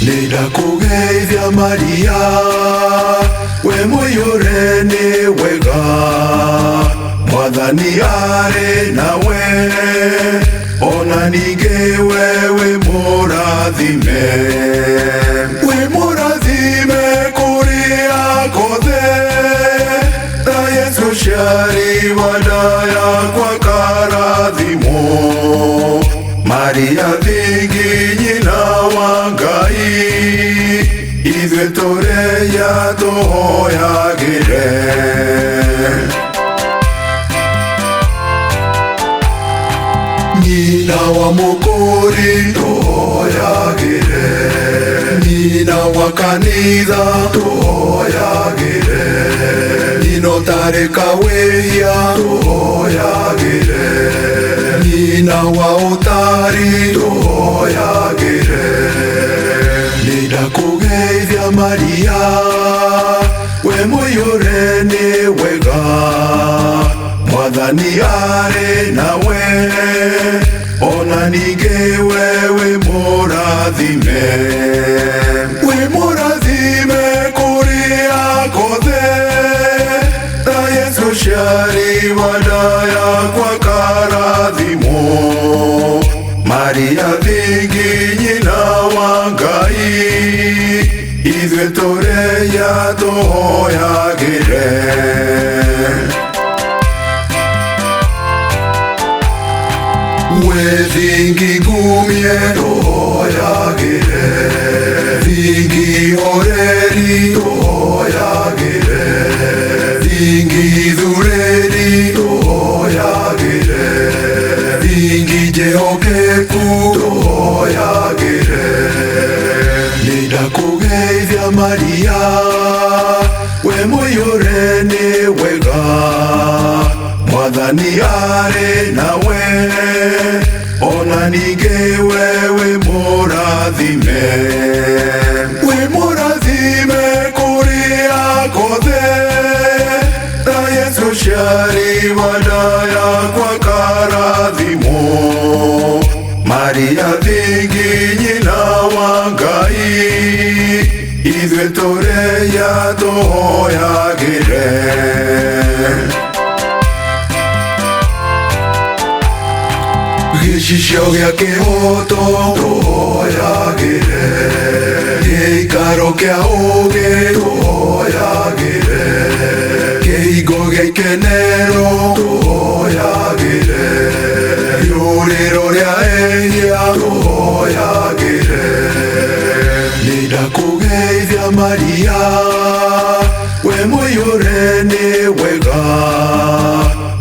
Nĩndakũgeithia Maria, we mũiyũre nĩ wega, Mwathani arĩ nawe, ona ningĩ we wĩ mũrathime. Wĩ mũrathime kũrĩa guothe, ta Yesu ciari wa nda yakwa karathimwo. Maria thingi nyina wa Ngai, ithuĩ tũrĩa tũhoyagĩre. Nyina wa Mũkũri tũhoyagĩre, nyina wa kanitha tũhoyagĩre, nyina ũtarĩ kawĩhia tũhoyagĩre, nyina wa ũtari tũhoyagĩre. Nĩndakũgeithia Maria, we mũiyũre nĩ wega, Mwathani arĩ nawe, ona ningĩ we wĩ mũrathime. Wĩ mũrathime kũrĩa guothe, ta Yesu ciari wa nda yakwa karathimwo. Maria thingi nyina wa Ngai, ithuĩ tũrĩa tũhoyagĩre. We thingi ngumie tũhoyagĩre, thingi horeri tũhoyagĩre, thingi thureri tũhoyagĩre, thingi njehokeku tũhoyagĩre. Nĩndakũgeithia Maria, we mũiyũre nĩ wega, Mwathani arĩ nawe, ona ningĩ we wĩ mũrathime. Wĩ mũrathime kũrĩa guothe, ta Yesu ciari wa nda yakwa karathimwo. Maria thingi nyina wa Ngai, ithuĩ tũrĩa tũhoyagĩre. Gĩcicio gĩa kĩhoto tũhoyagĩre, gĩikaro kĩa ũũgĩ tũhoyagĩre, kĩhingo gĩa ikenero tũhoyagĩre, rĩũrĩro rĩa ehia tũhoyagĩre. Nĩndakũgeithia Maria, we mũiyũre nĩ wega,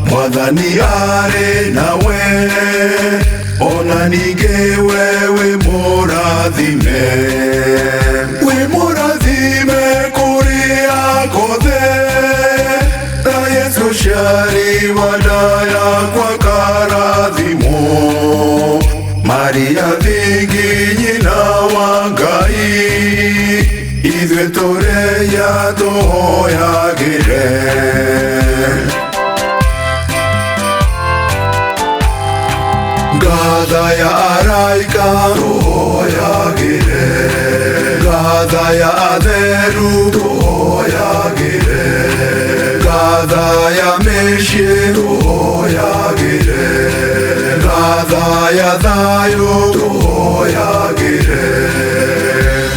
Mwathani arĩ nawe, ona ningĩ we wĩ mũrathime. Wĩ mũrathime kũrĩa guothe, ta Yesu ciari wa nda yakwa karathimwo. Maria thingi nyina wa Ngai, ithuĩ tũrĩa tũhoyagĩre. Ngatha ya araika tũhoyagĩre, ngatha ya atheru tũhoyagĩre, ngatha ya mĩciĩ tũhoyagĩre, ngatha ya thayũ tũhoyagĩre.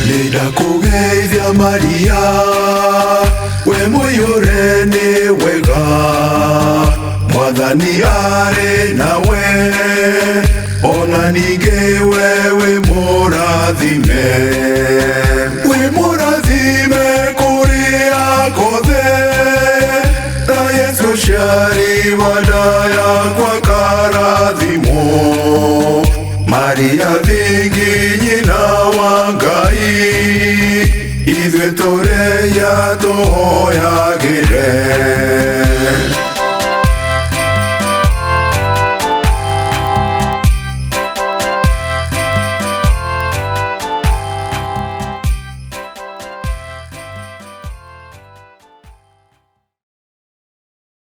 Nĩndakũgeithia Maria, we mũiyũre nĩ wega, Mwathani arĩ nawe, ona ningĩ we wĩ mũrathime. Wĩ mũrathime kũrĩa guothe, ta Yesu ciari wa nda yakwa karathimwo. Maria thingi nyina wa Ngai, ithuĩ tũrĩa tũhoyagĩre.